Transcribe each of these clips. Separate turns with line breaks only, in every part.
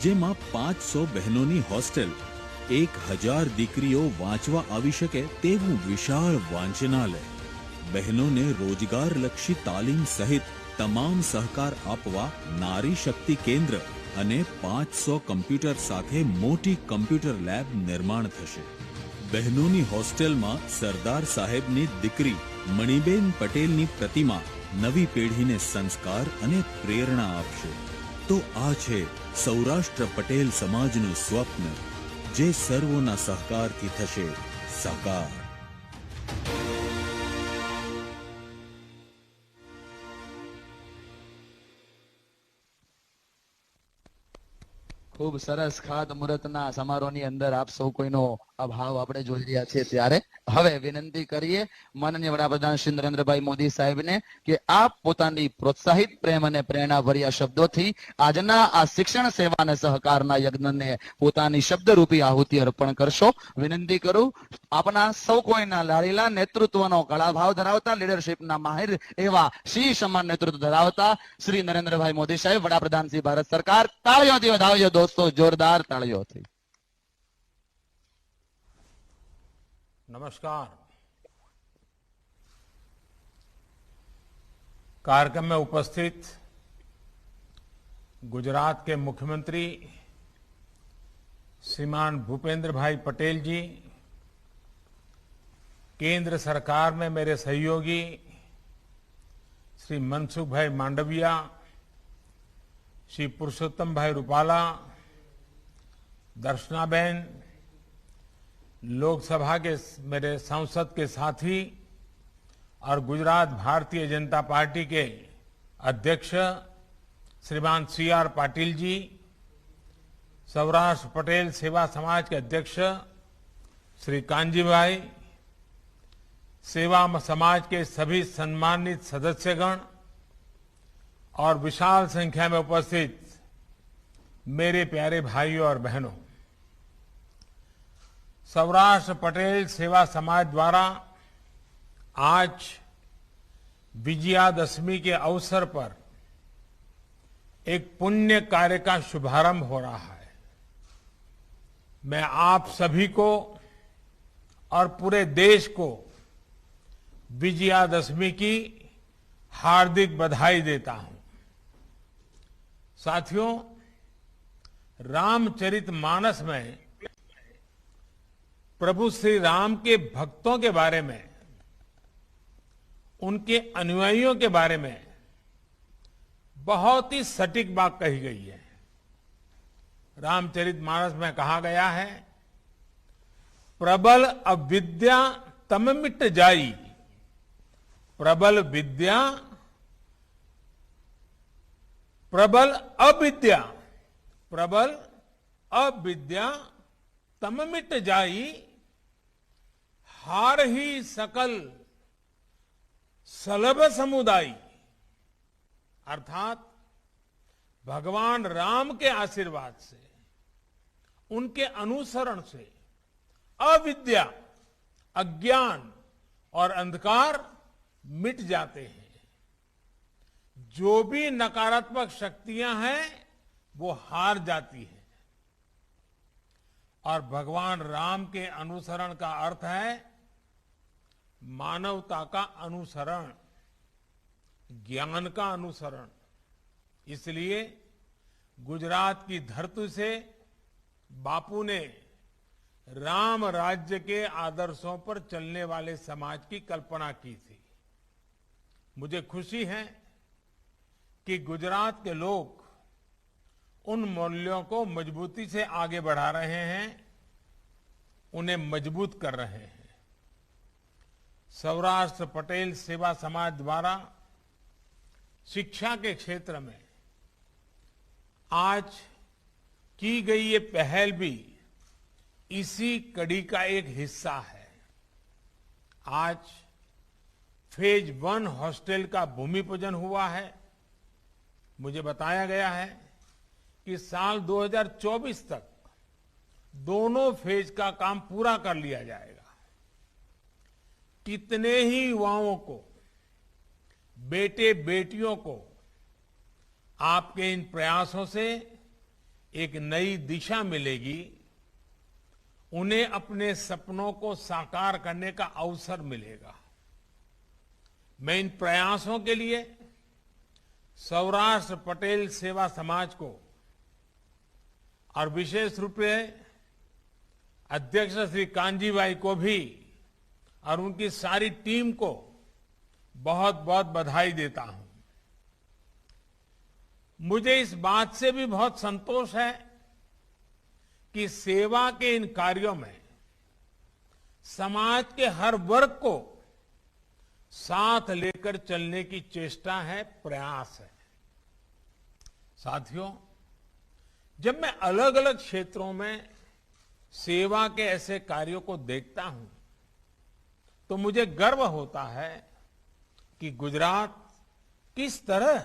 જેમાં 500 બહેનોની હોસ્ટેલ, 1000 દીકરીઓ વાંચવા આવી શકે તેવું વિશાળ વાંચનાલય, બહેનોને રોજગારલક્ષી તાલીમ સહિત તમામ સહકાર આપવા નારી શક્તિ કેન્દ્ર અને 500 કમ્પ્યુટર સાથે મોટી કમ્પ્યુટર લેબ નિર્માણ થશે. બહેનોની હોસ્ટેલમાં સરદાર સાહેબની દીકરી મણિબેન પટેલની પ્રતિમા નવી પેઢીને સંસ્કાર અને પ્રેરણા આપશે. તો આ છે સૌરાષ્ટ્ર પટેલ સમાજનું સ્વપ્ન, જે સર્વોના સહકારથી થશે સાકાર.
ખૂબ સરસ ખાતમુહૂર્તના સમારોહની અંદર આપ સૌ કોઈનો અભાવ આપણે જોઈ રહ્યા છીએ. ત્યારે હવે વિનંતી કરીએ માનનીય વડાપ્રધાન શ્રી નરેન્દ્રભાઈ મોદી સાહેબને કે આપ પોતાની પ્રોત્સાહિત પ્રેમ અને પ્રેરણાભર્યા શબ્દોથી આજના આ શિક્ષણ સેવા અને સહકારના યજ્ઞને પોતાની શબ્દરૂપી આહુતિ અર્પણ કરશો. વિનંતી કરું આપના સૌ કોઈના લાડીલા નેતૃત્વનો કળાભાવ ધરાવતા, લીડરશીપના માહિર એવા શીશ સમાન નેતૃત્વ ધરાવતા શ્રી નરેન્દ્રભાઈ મોદી સાહેબ, વડાપ્રધાન શ્રી ભારત સરકાર. તાળીઓથી વધાવજો દોસ્તો, જોરદાર તાળીઓથી.
नमस्कार. कार्यक्रम में उपस्थित गुजरात के मुख्यमंत्री श्रीमान भूपेंद्र भाई पटेल जी, केंद्र सरकार में मेरे सहयोगी श्री मनसुख भाई मांडविया, श्री पुरुषोत्तम भाई रूपाला, दर्शनाबेन, लोकसभा के मेरे सांसद के साथी और गुजरात भारतीय जनता पार्टी के अध्यक्ष श्रीमान CR पाटिल जी, सौराष्ट्र पटेल सेवा समाज के अध्यक्ष श्री कांजी भाई, सेवा समाज के सभी सम्मानित सदस्यगण और विशाल संख्या में उपस्थित मेरे प्यारे भाइयों और बहनों, सौराष्ट्र पटेल सेवा समाज द्वारा आज विजयादशमी के अवसर पर एक पुण्य कार्य का शुभारंभ हो रहा है. मैं आप सभी को और पूरे देश को विजयादशमी की हार्दिक बधाई देता हूं. साथियों, रामचरितमानस में प्रभु श्री राम के भक्तों के बारे में, उनके अनुयायियों के बारे में बहुत ही सटीक बात कही गई है. रामचरितमानस में कहा गया है, प्रबल अविद्या तम मिट जाई, प्रबल अविद्या तम मिट जाई, हार ही सकल सलभ समुदायी. अर्थात भगवान राम के आशीर्वाद से, उनके अनुसरण से अविद्या, अज्ञान और अंधकार मिट जाते हैं. जो भी नकारात्मक शक्तियां हैं वो हार जाती हैं. और भगवान राम के अनुसरण का अर्थ है मानवता का अनुसरण, ज्ञान का अनुसरण. इसलिए गुजरात की धरती से बापू ने राम राज्य के आदर्शों पर चलने वाले समाज की कल्पना की थी. मुझे खुशी है कि गुजरात के लोग उन मूल्यों को मजबूती से आगे बढ़ा रहे हैं, उन्हें मजबूत कर रहे हैं. सौराष्ट्र पटेल सेवा समाज द्वारा शिक्षा के क्षेत्र में आज की गई ये पहल भी इसी कड़ी का एक हिस्सा है. आज फेज 1 हॉस्टल का भूमि पूजन हुआ है. मुझे बताया गया है कि साल 2024 तक दोनों फेज का काम पूरा कर लिया जाएगा. कितने ही युवाओं को, बेटे बेटियों को आपके इन प्रयासों से एक नई दिशा मिलेगी, उन्हें अपने सपनों को साकार करने का अवसर मिलेगा। मैं इन प्रयासों के लिए सौराष्ट्र पटेल सेवा समाज को और विशेष रूप से अध्यक्ष श्री कांजीभाई को भी और उनकी सारी टीम को बहुत बहुत बधाई देता हूं। मुझे इस बात से भी बहुत संतोष है कि सेवा के इन कार्यों में समाज के हर वर्ग को साथ लेकर चलने की चेष्टा है, प्रयास है। साथियों, जब मैं अलग अलग क्षेत्रों में सेवा के ऐसे कार्यों को देखता हूं तो मुझे गर्व होता है कि गुजरात किस तरह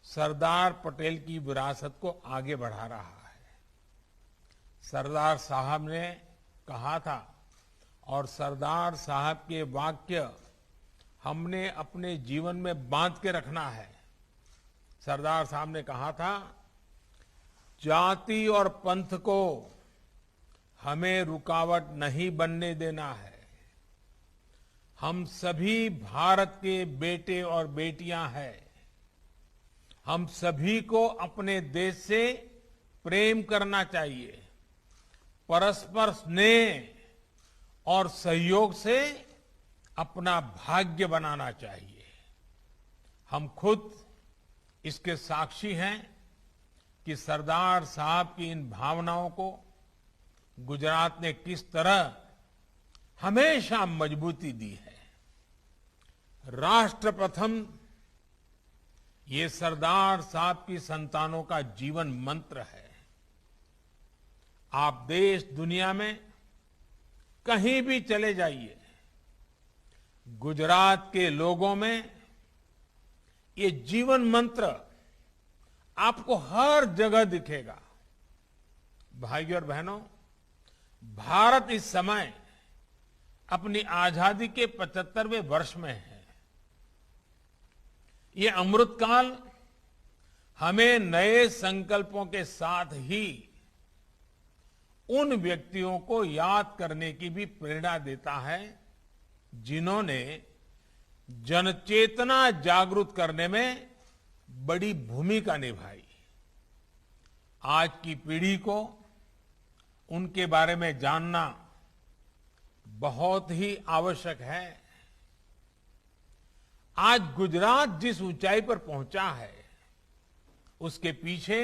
सरदार पटेल की विरासत को आगे बढ़ा रहा है। सरदार साहब ने कहा था और सरदार साहब के वाक्य हमने अपने जीवन में बांध के रखना है। सरदार साहब ने कहा था, जाति और पंथ को हमें रुकावट नहीं बनने देना है। हम सभी भारत के बेटे और बेटियां हैं। हम सभी को अपने देश से प्रेम करना चाहिए। परस्पर स्नेह और सहयोग से अपना भाग्य बनाना चाहिए। हम खुद इसके साक्षी हैं कि सरदार साहब की इन भावनाओं को गुजरात ने किस तरह हमेशा मजबूती दी है। राष्ट्र प्रथम ये सरदार साहब की संतानों का जीवन मंत्र है। आप देश दुनिया में कहीं भी चले जाइए, गुजरात के लोगों में ये जीवन मंत्र आपको हर जगह दिखेगा। भाइयों और बहनों, भारत इस समय अपनी आजादी के 75वें वर्ष में है। ये अमृतकाल हमें नए संकल्पों के साथ ही उन व्यक्तियों को याद करने की भी प्रेरणा देता है जिन्होंने जनचेतना जागृत करने में बड़ी भूमिका निभाई। आज की पीढ़ी को उनके बारे में जानना बहुत ही आवश्यक है। आज गुजरात जिस ऊंचाई पर पहुंचा है, उसके पीछे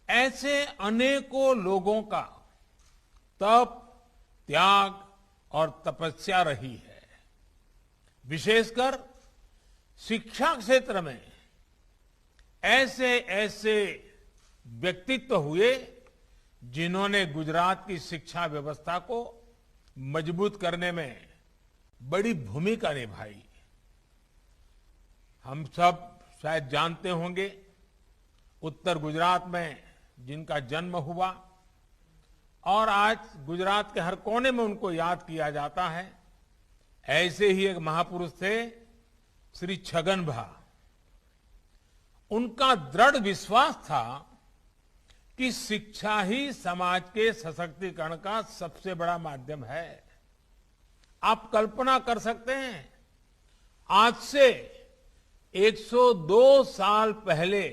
ऐसे अनेकों लोगों का तप, त्याग और तपस्या रही है। विशेषकर शिक्षा क्षेत्र में ऐसे ऐसे व्यक्तित्व हुए जिन्होंने गुजरात की शिक्षा व्यवस्था को मजबूत करने में बड़ी भूमिका निभाई। हम सब शायद जानते होंगे, उत्तर गुजरात में जिनका जन्म हुआ और आज गुजरात के हर कोने में उनको याद किया जाता है, ऐसे ही एक महापुरुष थे श्री छगन भा। उनका दृढ़ विश्वास था कि शिक्षा ही समाज के सशक्तिकरण का सबसे बड़ा माध्यम है। आप कल्पना कर सकते हैं, आज से 102 साल पहले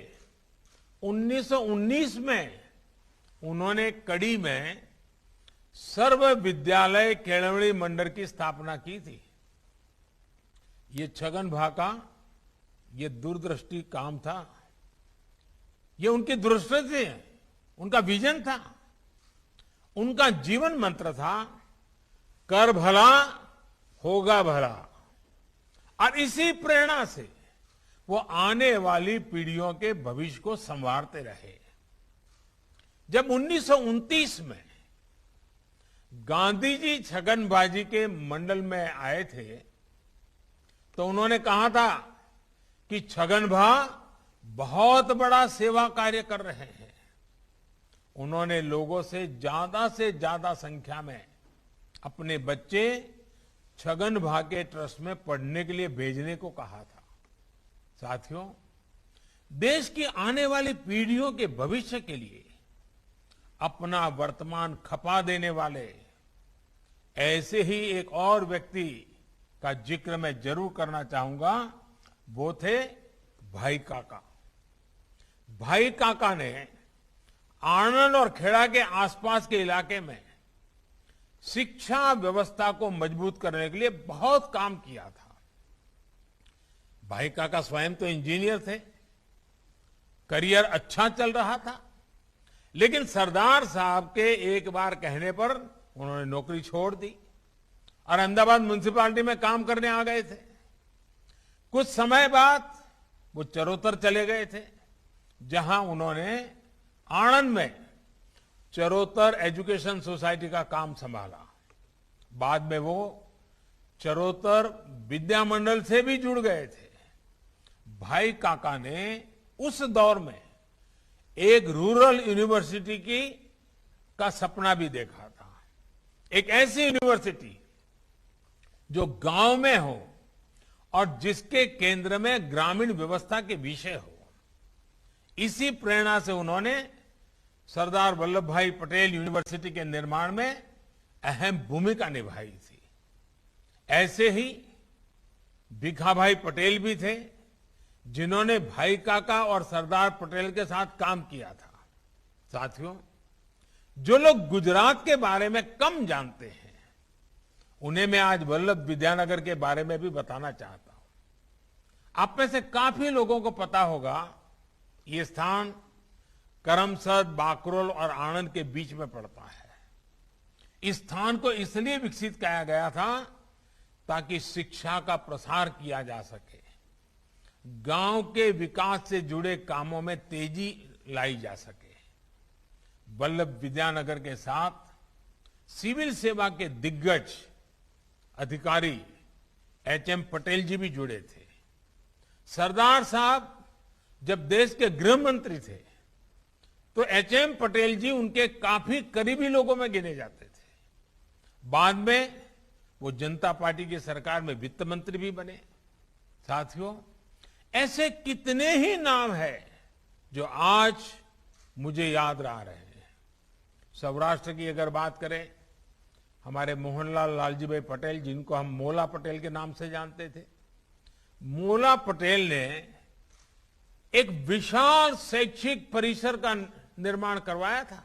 1919 में उन्होंने कड़ी में सर्व विद्यालय केळवणी मंडल की स्थापना की थी। ये छगन भा का ये दूरदृष्टि काम था, ये उनकी दृष्टि थी, उनका विजन था, उनका जीवन मंत्र था, कर भला होगा भला। और इसी प्रेरणा से वो आने वाली पीढ़ियों के भविष्य को संवारते रहे। जब 1929 में गांधी जी छगन भाजी के मंडल में आए थे तो उन्होंने कहा था कि छगन भा बहुत बड़ा सेवा कार्य कर रहे हैं। उन्होंने लोगों से ज्यादा संख्या में अपने बच्चे छगन भा के ट्रस्ट में पढ़ने के लिए भेजने को कहा था। साथियों, देश की आने वाली पीढ़ियों के भविष्य के लिए अपना वर्तमान खपा देने वाले ऐसे ही एक और व्यक्ति का जिक्र मैं जरूर करना चाहूंगा। वो थे भाई काका। भाई काका ने आणंद और खेड़ा के आसपास के इलाके में शिक्षा व्यवस्था को मजबूत करने के लिए बहुत काम किया था। भाई काका स्वयं तो इंजीनियर थे, करियर अच्छा चल रहा था, लेकिन सरदार साहब के एक बार कहने पर उन्होंने नौकरी छोड़ दी और अहमदाबाद म्युनिसिपैलिटी में काम करने आ गए थे। कुछ समय बाद वो चरोतर चले गए थे, जहां उन्होंने आणंद में चरोतर एजुकेशन सोसाइटी का काम संभाला। बाद में वो चरोतर विद्या मंडल से भी जुड़ गए थे। भाई काका ने उस दौर में एक रूरल यूनिवर्सिटी का सपना भी देखा था। एक ऐसी यूनिवर्सिटी जो गांव में हो और जिसके केंद्र में ग्रामीण व्यवस्था के विषय हो। इसी प्रेरणा से उन्होंने सरदार वल्लभ भाई पटेल यूनिवर्सिटी के निर्माण में अहम भूमिका निभाई थी। ऐसे ही भिखाभाई पटेल भी थे, जिन्होंने भाई काका और सरदार पटेल के साथ काम किया था। साथियों, जो लोग गुजरात के बारे में कम जानते हैं, उन्हें मैं आज वल्लभ विद्यानगर के बारे में भी बताना चाहता हूं। आप में से काफी लोगों को पता होगा, ये स्थान करमसद, बाकरोल और आणंद के बीच में पड़ता है। इस स्थान को इसलिए विकसित किया गया था ताकि शिक्षा का प्रसार किया जा सके, गांव के विकास से जुड़े कामों में तेजी लाई जा सके। वल्लभ विद्यानगर के साथ सिविल सेवा के दिग्गज अधिकारी एच.एम. पटेल जी भी जुड़े थे। सरदार साहब जब देश के गृह मंत्री थे तो एच.एम. पटेल जी उनके काफी करीबी लोगों में गिने जाते थे। बाद में वो जनता पार्टी की सरकार में वित्त मंत्री भी बने। साथियों, ऐसे कितने ही नाम हैं जो आज मुझे याद रह रहे हैं। सौराष्ट्र की अगर बात करें, हमारे मोहनलाल लालजीभाई पटेल, जिनको हम मोला पटेल के नाम से जानते थे। मोला पटेल ने एक विशाल शैक्षिक परिसर का निर्माण करवाया था।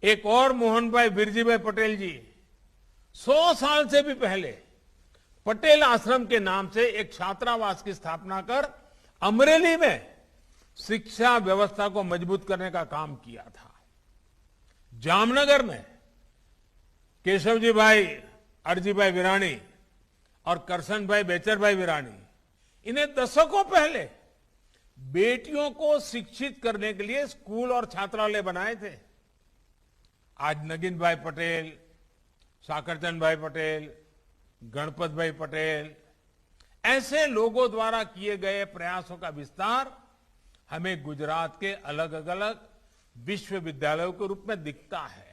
एक और मोहन भाई बिरजी भाई पटेल जी 100 साल से भी पहले पटेल आश्रम के नाम से एक छात्रावास की स्थापना कर अमरेली में शिक्षा व्यवस्था को मजबूत करने का काम किया था। जामनगर में केशवजी भाई अरजी भाई विराणी और करसन भाई बेचर भाई विराणी, इन्हें दशकों पहले बेटियों को शिक्षित करने के लिए स्कूल और छात्रालय बनाए थे। आज नगिन भाई पटेल, साकरचंद भाई पटेल, गणपत भाई पटेल, ऐसे लोगों द्वारा किए गए प्रयासों का विस्तार हमें गुजरात के अलग अलग विश्वविद्यालयों के रूप में दिखता है।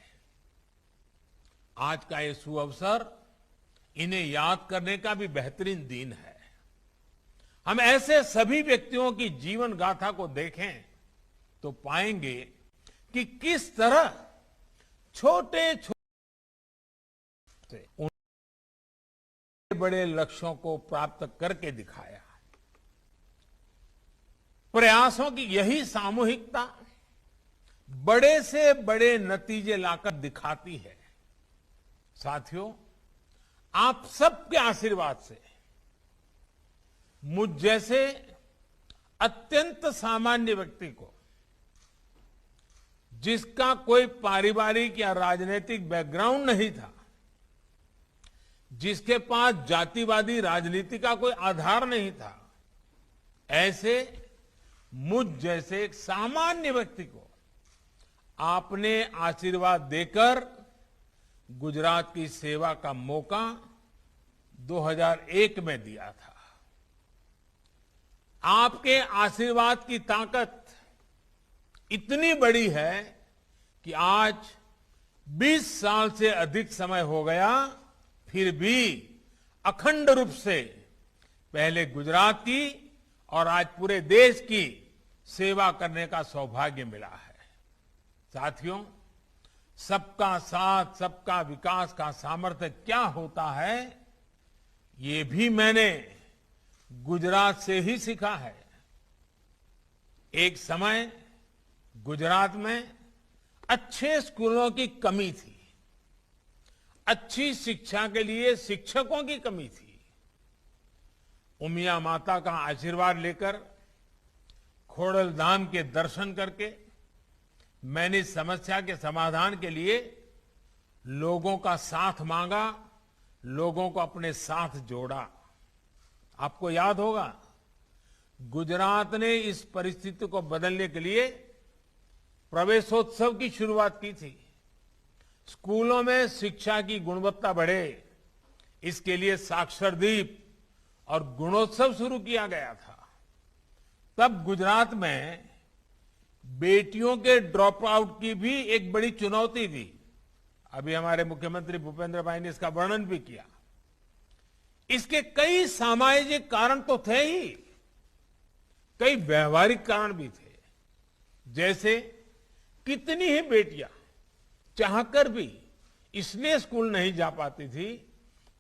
आज का ये सुअवसर इन्हें याद करने का भी बेहतरीन दिन है। हम ऐसे सभी व्यक्तियों की जीवन गाथा को देखें तो पाएंगे कि किस तरह छोटे छोटे बड़े लक्ष्यों को प्राप्त करके दिखाया। प्रयासों की यही सामूहिकता बड़े से बड़े नतीजे लाकर दिखाती है। साथियों, आप सबके आशीर्वाद से मुझ जैसे अत्यंत सामान्य व्यक्ति को, जिसका कोई पारिवारिक या राजनीतिक बैकग्राउंड नहीं था, जिसके पास जातिवादी राजनीति का कोई आधार नहीं था, ऐसे मुझ जैसे एक सामान्य व्यक्ति को आपने आशीर्वाद देकर गुजरात की सेवा का मौका 2001 में दिया था। आपके आशीर्वाद की ताकत इतनी बड़ी है कि आज 20 साल से अधिक समय हो गया, फिर भी अखंड रूप से पहले गुजरात की और आज पूरे देश की सेवा करने का सौभाग्य मिला है। साथियों, सबका साथ सबका विकास का सामर्थ्य क्या होता है, ये भी मैंने गुजरात से ही सीखा है। एक समय गुजरात में अच्छे स्कूलों की कमी थी, अच्छी शिक्षा के लिए शिक्षकों की कमी थी। उमिया माता का आशीर्वाद लेकर, खोड़ल धाम के दर्शन करके मैंने इस समस्या के समाधान के लिए लोगों का साथ मांगा, लोगों को अपने साथ जोड़ा। आपको याद होगा, गुजरात ने इस परिस्थिति को बदलने के लिए प्रवेशोत्सव की शुरुआत की थी। स्कूलों में शिक्षा की गुणवत्ता बढ़े, इसके लिए साक्षरदीप और गुणोत्सव शुरू किया गया था। तब गुजरात में बेटियों के ड्रॉप आउट की भी एक बड़ी चुनौती थी। अभी हमारे मुख्यमंत्री भूपेंद्र भाई ने इसका वर्णन भी किया। इसके कई सामाजिक कारण तो थे ही, कई व्यवहारिक कारण भी थे। जैसे कितनी ही बेटियां चाहकर भी इसलिए स्कूल नहीं जा पाती थी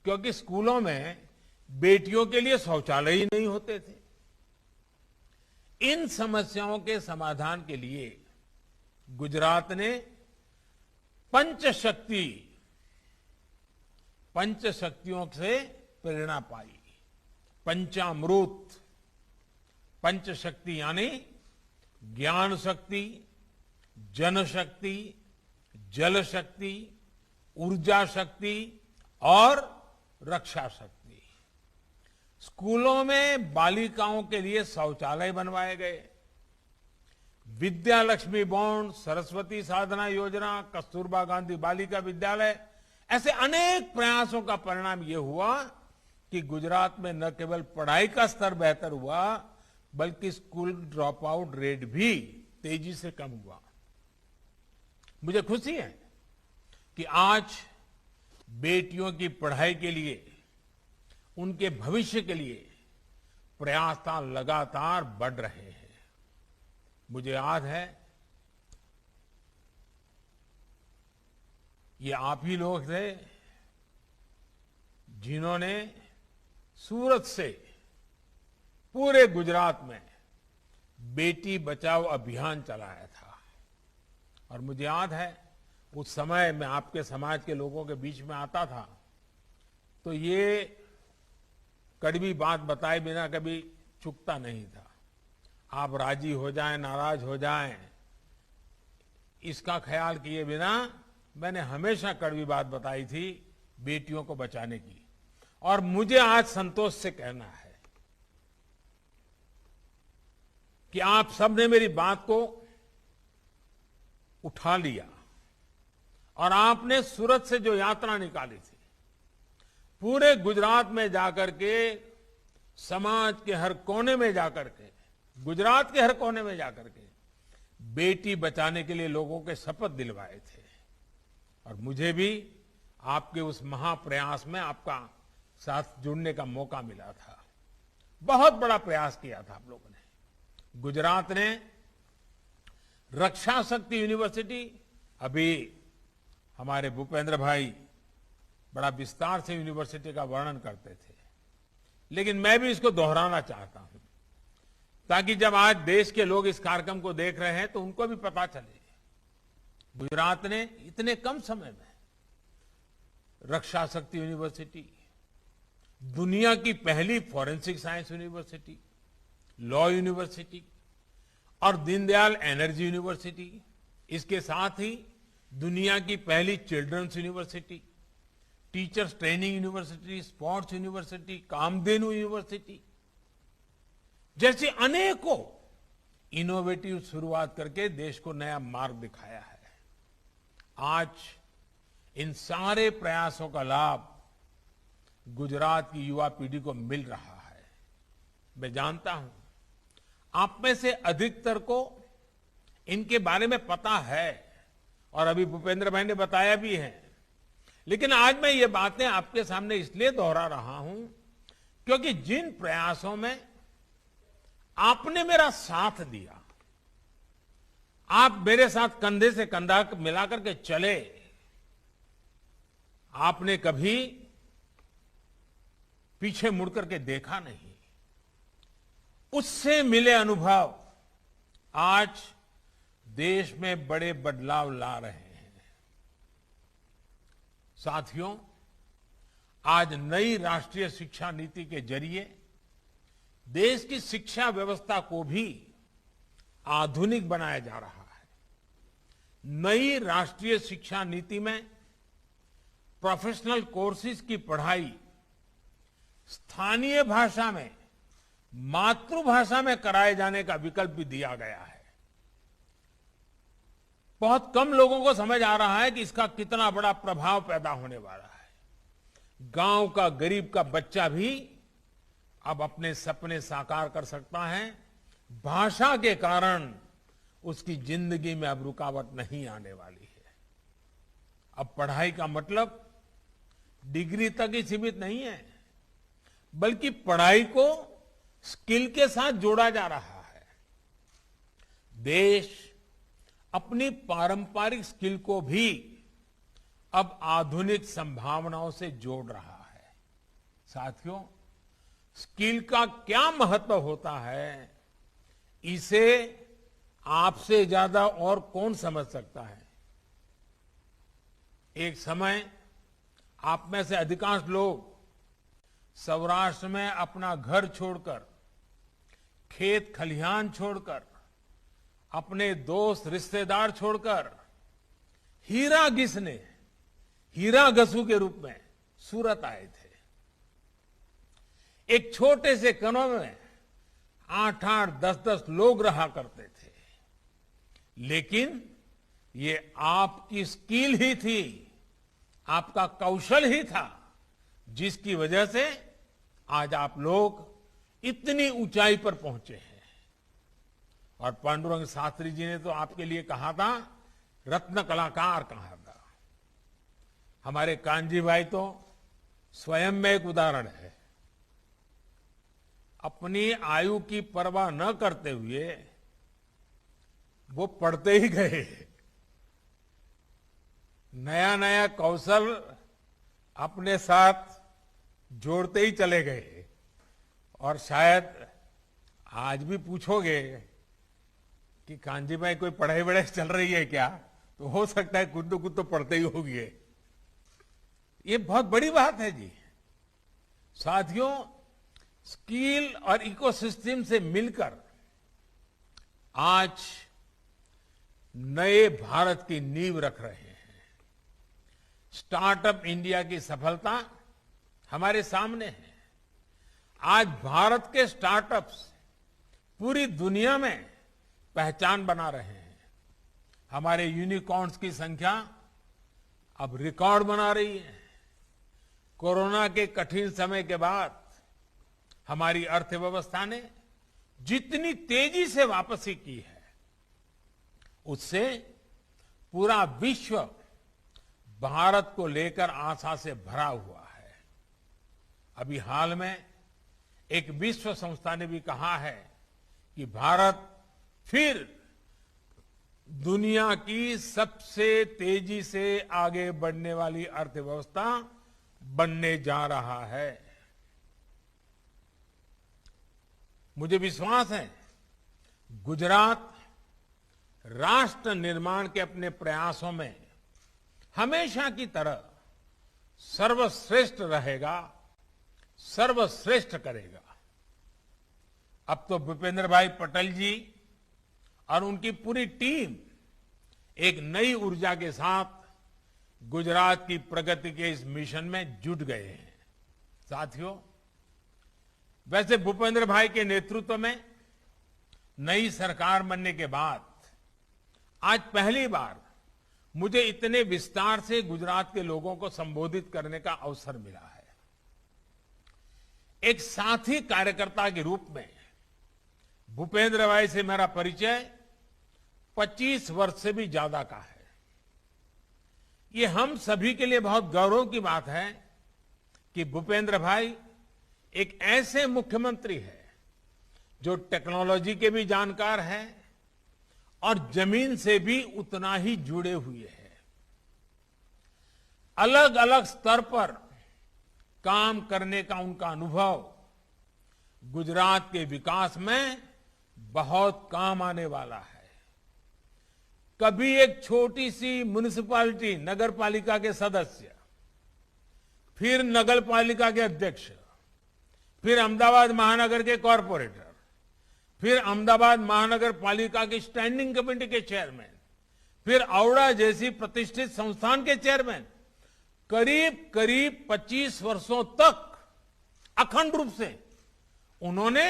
क्योंकि स्कूलों में बेटियों के लिए शौचालय ही नहीं होते थे। इन समस्याओं के समाधान के लिए गुजरात ने पंचशक्तियों से प्रेरणा पाई। पंचामृत, पंचशक्ति यानी ज्ञान शक्ति, जनशक्ति, जल शक्ति, ऊर्जा शक्ति और रक्षा शक्ति। स्कूलों में बालिकाओं के लिए शौचालय बनवाए गए। विद्या लक्ष्मी बॉन्ड, सरस्वती साधना योजना, कस्तूरबा गांधी बालिका विद्यालय, ऐसे अनेक प्रयासों का परिणाम यह हुआ कि गुजरात में न केवल पढ़ाई का स्तर बेहतर हुआ बल्कि स्कूल ड्रॉप आउट रेट भी तेजी से कम हुआ। मुझे खुशी है कि आज बेटियों की पढ़ाई के लिए, उनके भविष्य के लिए प्रयास लगातार बढ़ रहे हैं। मुझे याद है, ये आप ही लोग थे जिन्होंने सूरत से पूरे गुजरात में बेटी बचाओ अभियान चलाया था। और मुझे याद है, उस समय मैं आपके समाज के लोगों के बीच में आता था तो ये कड़वी बात बताए बिना कभी चुकता नहीं था। आप राजी हो जाएं, नाराज हो जाएं, इसका ख्याल किए बिना मैंने हमेशा कड़वी बात बताई थी बेटियों को बचाने की। और मुझे आज संतोष से कहना है कि आप सबने मेरी बात को उठा लिया और आपने सूरत से जो यात्रा निकाली थी, पूरे गुजरात में जाकर के, समाज के हर कोने में जाकर के, गुजरात के हर कोने में जाकर के बेटी बचाने के लिए लोगों के शपथ दिलवाए थे। और मुझे भी आपके उस महाप्रयास में आपका साथ जुड़ने का मौका मिला था। बहुत बड़ा प्रयास किया था आप लोगों ने। गुजरात ने रक्षा शक्ति यूनिवर्सिटी, अभी हमारे भूपेंद्र भाई बड़ा विस्तार से यूनिवर्सिटी का वर्णन करते थे, लेकिन मैं भी इसको दोहराना चाहता हूं ताकि जब आज देश के लोग इस कार्यक्रम को देख रहे हैं तो उनको भी पता चले। गुजरात ने इतने कम समय में रक्षा शक्ति यूनिवर्सिटी, दुनिया की पहली forensic science university, law university और दीनदयाल एनर्जी यूनिवर्सिटी, इसके साथ ही दुनिया की पहली children's university, teachers training university, sports university, Kamdhenu university जैसी अनेकों इनोवेटिव शुरुआत करके देश को नया मार्ग दिखाया है। आज इन सारे प्रयासों का लाभ गुजरात की युवा पीढ़ी को मिल रहा है। मैं जानता हूं आप में से अधिकतर को इनके बारे में पता है और अभी भूपेंद्र भाई ने बताया भी है, लेकिन आज मैं ये बातें आपके सामने इसलिए दोहरा रहा हूं क्योंकि जिन प्रयासों में आपने मेरा साथ दिया, आप मेरे साथ कंधे से कंधा मिलाकर के चले। आपने कभी पीछे मुड़कर के देखा नहीं। उससे मिले अनुभव आज देश में बड़े बदलाव ला रहे हैं। साथियों, आज नई राष्ट्रीय शिक्षा नीति के जरिए देश की शिक्षा व्यवस्था को भी आधुनिक बनाया जा रहा है। नई राष्ट्रीय शिक्षा नीति में प्रोफेशनल कोर्सेज की पढ़ाई स्थानीय भाषा में, मातृभाषा में कराए जाने का विकल्प भी दिया गया है। बहुत कम लोगों को समझ आ रहा है कि इसका कितना बड़ा प्रभाव पैदा होने वाला है। गांव का गरीब का बच्चा भी अब अपने सपने साकार कर सकता है। भाषा के कारण उसकी जिंदगी में अब रुकावट नहीं आने वाली है। अब पढ़ाई का मतलब डिग्री तक ही सीमित नहीं है, बल्कि पढ़ाई को स्किल के साथ जोड़ा जा रहा है। देश अपनी पारंपरिक स्किल को भी अब आधुनिक संभावनाओं से जोड़ रहा है। साथियों, स्किल का क्या महत्व होता है, इसे आपसे ज्यादा और कौन समझ सकता है। एक समय आप में से अधिकांश लोग सौराष्ट्र में अपना घर छोड़कर, खेत खलिहान छोड़कर, अपने दोस्त रिश्तेदार छोड़कर हीरा घिसने, हीरा घसू के रूप में सूरत आए थे। एक छोटे से कनों में 8-8, 10-10 लोग रहा करते थे, लेकिन ये आपकी स्किल ही थी, आपका कौशल ही था, जिसकी वजह से आज आप लोग इतनी ऊंचाई पर पहुंचे हैं। और पांडुरंग शास्त्री जी ने तो आपके लिए कहा था, रत्न कलाकार कहा था। हमारे कांजी भाई तो स्वयं में एक उदाहरण है। अपनी आयु की परवाह न करते हुए वो पढ़ते ही गए। नया नया कौशल अपने साथ जोड़ते ही चले गए। और शायद आज भी पूछोगे कि कांजी भाई कोई पढ़ाई वढ़ाई चल रही है क्या, तो हो सकता है कुछ तो पढ़ते ही होंगे। ये बहुत बड़ी बात है जी। साथियों, स्किल और इकोसिस्टम से मिलकर आज नए भारत की नींव रख रहे हैं। स्टार्टअप इंडिया की सफलता हमारे सामने है। आज भारत के स्टार्टअप्स पूरी दुनिया में पहचान बना रहे हैं। हमारे यूनिकॉर्न्स की संख्या अब रिकॉर्ड बना रही है। कोरोना के कठिन समय के बाद हमारी अर्थव्यवस्था ने जितनी तेजी से वापसी की है, उससे पूरा विश्व भारत को लेकर आशा से भरा हुआ है। अभी हाल में एक विश्व संस्था ने भी कहा है कि भारत फिर दुनिया की सबसे तेजी से आगे बढ़ने वाली अर्थव्यवस्था बनने जा रहा है। मुझे विश्वास है गुजरात राष्ट्र निर्माण के अपने प्रयासों में हमेशा की तरह सर्वश्रेष्ठ रहेगा, सर्वश्रेष्ठ करेगा। अब तो भूपेंद्र भाई पटेल जी और उनकी पूरी टीम एक नई ऊर्जा के साथ गुजरात की प्रगति के इस मिशन में जुट गए हैं। साथियों, वैसे भूपेंद्र भाई के नेतृत्व में नई सरकार बनने के बाद आज पहली बार मुझे इतने विस्तार से गुजरात के लोगों को संबोधित करने का अवसर मिला है। एक साथी कार्यकर्ता के रूप में भूपेंद्र भाई से मेरा परिचय 25 वर्ष से भी ज्यादा का है। ये हम सभी के लिए बहुत गौरव की बात है कि भूपेंद्र भाई एक ऐसे मुख्यमंत्री है जो टेक्नोलॉजी के भी जानकार हैं और जमीन से भी उतना ही जुड़े हुए हैं। अलग अलग स्तर पर काम करने का उनका अनुभव गुजरात के विकास में बहुत काम आने वाला है। कभी एक छोटी सी म्युनिसिपैलिटी नगर पालिका के सदस्य, फिर नगर पालिका के अध्यक्ष, फिर अहमदाबाद महानगर के कॉरपोरेटर, फिर अहमदाबाद महानगर पालिका की स्टैंडिंग कमेटी के चेयरमैन, फिर औड़ा जैसी प्रतिष्ठित संस्थान के चेयरमैन, करीब करीब 25 वर्षों तक अखंड रूप से उन्होंने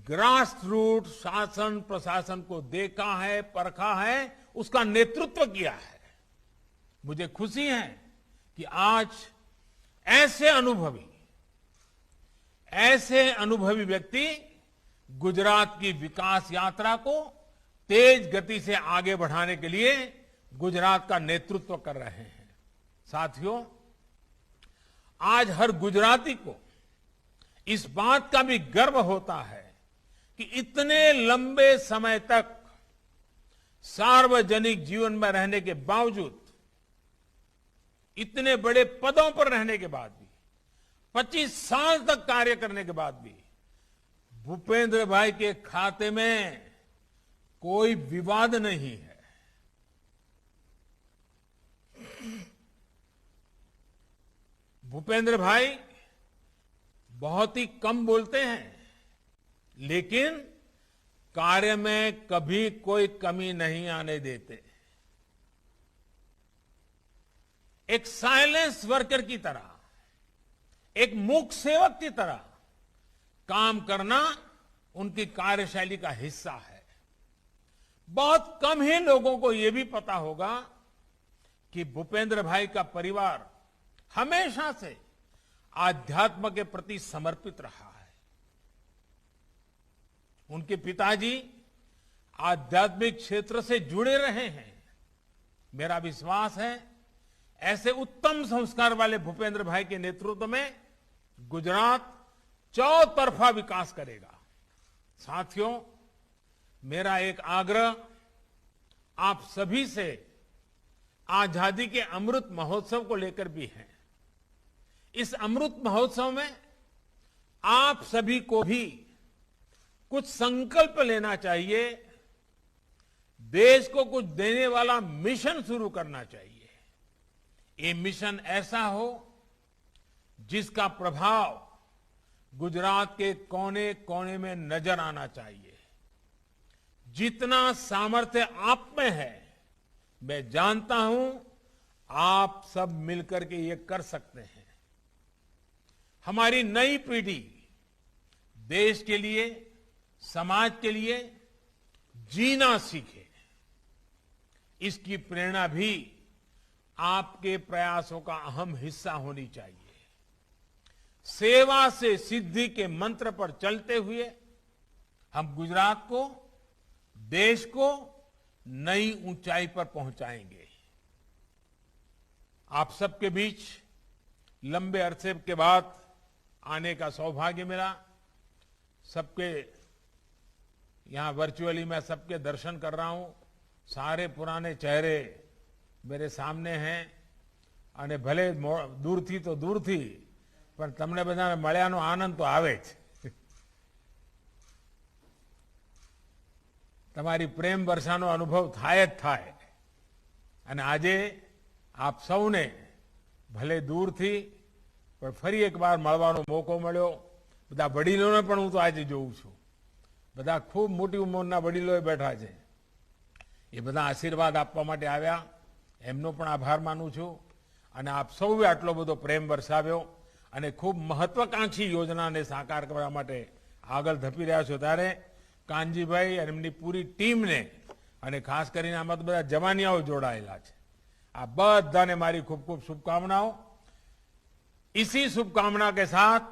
ग्रास रूट शासन प्रशासन को देखा है, परखा है, उसका नेतृत्व किया है। मुझे खुशी है कि आज ऐसे अनुभवी व्यक्ति गुजरात की विकास यात्रा को तेज गति से आगे बढ़ाने के लिए गुजरात का नेतृत्व कर रहे हैं। साथियों, आज हर गुजराती को इस बात का भी गर्व होता है कि इतने लंबे समय तक सार्वजनिक जीवन में रहने के बावजूद, इतने बड़े पदों पर रहने के बाद भी, 25 साल तक कार्य करने के बाद भी भूपेंद्र भाई के खाते में कोई विवाद नहीं है। भूपेंद्र भाई बहुत ही कम बोलते हैं, लेकिन कार्य में कभी कोई कमी नहीं आने देते। एक साइलेंस वर्कर की तरह, एक मूक सेवक की तरह काम करना उनकी कार्यशैली का हिस्सा है। बहुत कम ही लोगों को यह भी पता होगा कि भूपेंद्र भाई का परिवार हमेशा से आध्यात्म के प्रति समर्पित रहा है। उनके पिताजी आध्यात्मिक क्षेत्र से जुड़े रहे हैं। मेरा विश्वास है ऐसे उत्तम संस्कार वाले भूपेंद्र भाई के नेतृत्व में गुजरात चौतरफा विकास करेगा। साथियों, मेरा एक आग्रह आप सभी से आजादी के अमृत महोत्सव को लेकर भी है। इस अमृत महोत्सव में आप सभी को भी कुछ संकल्प लेना चाहिए, देश को कुछ देने वाला मिशन शुरू करना चाहिए। ये मिशन ऐसा हो जिसका प्रभाव गुजरात के कोने कोने में नजर आना चाहिए। जितना सामर्थ्य आप में है, मैं जानता हूं आप सब मिलकर के ये कर सकते हैं। हमारी नई पीढ़ी देश के लिए, समाज के लिए जीना सीखे, इसकी प्रेरणा भी आपके प्रयासों का अहम हिस्सा होनी चाहिए। सेवा से सिद्धि के मंत्र पर चलते हुए हम गुजरात को, देश को नई ऊंचाई पर पहुंचाएंगे। आप सबके बीच लंबे अरसे के बाद आने का सौभाग्य मिला। सबके यहां वर्चुअली मैं सबके दर्शन कर रहा हूं। सारे पुराने चेहरे मेरे सामने हैं અને ભલે દૂરથી તો દૂરથી પણ તમને બધાને મળ્યાનો આનંદ તો આવે જ। તમારી પ્રેમ વર્ષાનો અનુભવ થાય જ થાય। અને આજે આપ સૌને ભલે દૂરથી પણ ફરી એકવાર મળવાનો મોકો મળ્યો। બધા વડીલોને પણ હું તો આજે જોઉં છું। બધા ખૂબ મોટી ઉંમરના વડીલોએ બેઠા છે। એ બધા આશીર્વાદ આપવા માટે આવ્યા। એમનો પણ આભાર માનું છું। અને આપ સૌએ આટલો બધો પ્રેમ વરસાવ્યો અને ખૂબ મહત્વાકાંક્ષી યોજનાને સાકાર કરવા માટે આગળ ધપી રહ્યા છો, ત્યારે કાનજીભાઈ અને એમની પૂરી ટીમને અને ખાસ કરીને આમાં તો બધા જવાનિયાઓ જોડાયેલા છે, આ બધાને મારી ખૂબ ખૂબ શુભકામનાઓ। इसी शुभकामना के साथ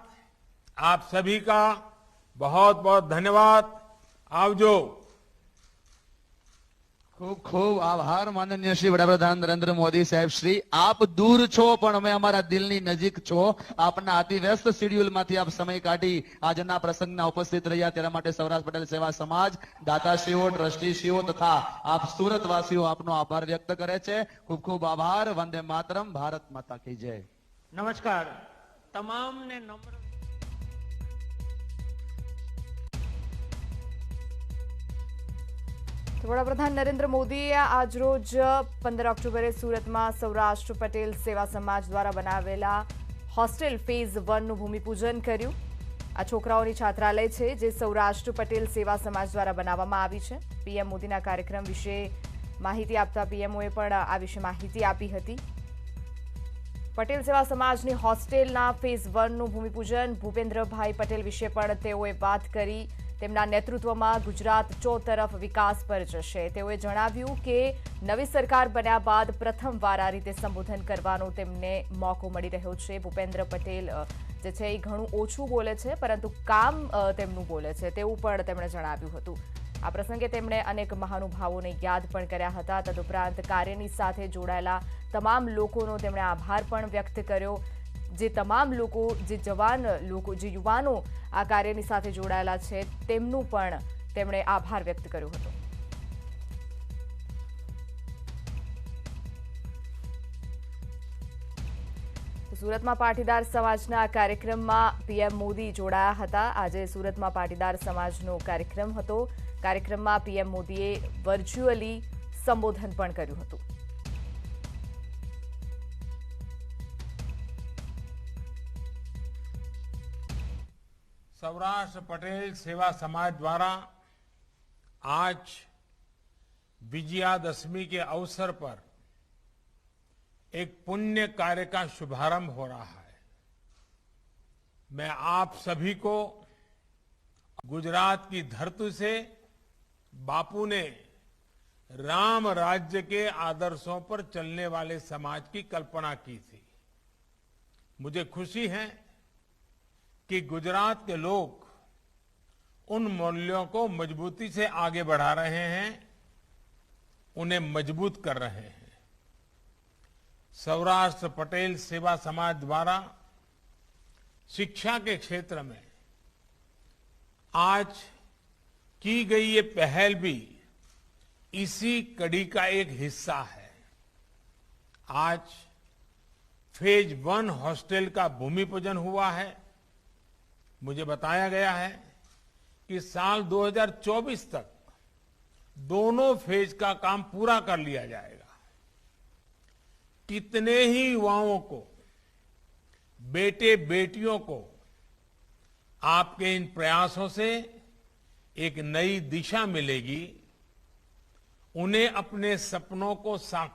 आप सभी का बहुत बहुत धन्यवाद। आवजो।
ખૂબ ખૂબ આભાર માનનીય શ્રી વડાપ્રધાન નરેન્દ્ર મોદી સાહેબ શ્રી. આપ દૂર છો પણ અમે અમારા દિલની નજીક છો. આપના અતિ વ્યસ્ત શેડ્યુલમાંથી આપ સમય કાઢી આજના પ્રસંગના ઉપસ્થિત રહ્યા તેના માટે સૌરાષ્ટ્ર પટેલ સેવા સમાજ, દાતાશ્રીઓ, ટ્રસ્ટીશ્રીઓ તથા આપ સુરતવાસીઓ આપનો આભાર વ્યક્ત કરે છે. ખૂબ ખૂબ આભાર. વંદે માતરમ. ભારત માતા કી જય.
નમસ્કાર. તમામને નમ્ર
તો વડાપ્રધાન નરેન્દ્ર મોદીએ આજરોજ 15 ઓક્ટોબરે સુરતમાં સૌરાષ્ટ્ર પટેલ સેવા સમાજ દ્વારા બનાવેલા હોસ્ટેલ ફેઝ 1 નું ભૂમિપૂજન કર્યું. આ છોકરાઓની છાત્રાલય છે જે સૌરાષ્ટ્ર પટેલ સેવા સમાજ દ્વારા બનાવવામાં આવી છે. પીએમ મોદીના કાર્યક્રમ વિશે માહિતી આપતા પીએમઓએ પણ આ વિશે માહિતી આપી હતી. પટેલ સેવા સમાજની હોસ્ટેલના ફેઝ 1 નું ભૂમિપૂજન ભૂપેન્દ્રભાઈ પટેલ વિશે પણ તેઓએ વાત કરી. તેમના નેતૃત્વમાં ગુજરાત ચોતરફ વિકાસ પર જશે. તેઓએ જણાવ્યું કે નવી સરકાર બન્યા બાદ પ્રથમવાર આ રીતે સંબોધન કરવાનો તેમને મોકો મળી રહ્યો છે. ભૂપેન્દ્ર પટેલ જે છે એ ઘણું ઓછું બોલે છે પરંતુ કામ તેમનું બોલે છે તેવું પણ તેમણે જણાવ્યું હતું. આ પ્રસંગે તેમણે અનેક મહાનુભાવોને યાદ પણ કર્યા હતા. તદુપરાંત કાર્યની સાથે જોડાયેલા તમામ લોકોનો તેમણે આભાર પણ વ્યક્ત કર્યો. જે તમામ લોકો, જે જવાન લોકો, જે યુવાનો આ કાર્યની સાથે જોડાયેલા છે તેમનું પણ તેમણે આભાર વ્યક્ત કર્યો હતો. સુરતમાં પાટીદાર સમાજના કાર્યક્રમમાં પીએમ મોદી જોડાયા હતા. આજે સુરતમાં પાટીદાર સમાજનો કાર્યક્રમ હતો. કાર્યક્રમમાં પીએમ મોદીએ વર્ચ્યુઅલી સંબોધન પણ કર્યું હતું.
सौराष्ट्र पटेल सेवा समाज द्वारा आज विजयादशमी के अवसर पर एक पुण्य कार्य का शुभारंभ हो रहा है. मैं आप सभी को गुजरात की धरती से बापू ने राम राज्य के आदर्शों पर चलने वाले समाज की कल्पना की थी. मुझे खुशी है कि गुजरात के लोग उन मूल्यों को मजबूती से आगे बढ़ा रहे हैं, उन्हें मजबूत कर रहे हैं. सौराष्ट्र पटेल सेवा समाज द्वारा शिक्षा के क्षेत्र में आज की गई ये पहल भी इसी कड़ी का एक हिस्सा है. आज फेज 1 हॉस्टल का भूमि पूजन हुआ है. मुझे बताया गया है कि साल 2024 तक दोनों फेज का काम पूरा कर लिया जाएगा. कितने ही युवाओं को, बेटे बेटियों को आपके इन प्रयासों से एक नई दिशा मिलेगी. उन्हें अपने सपनों को साकार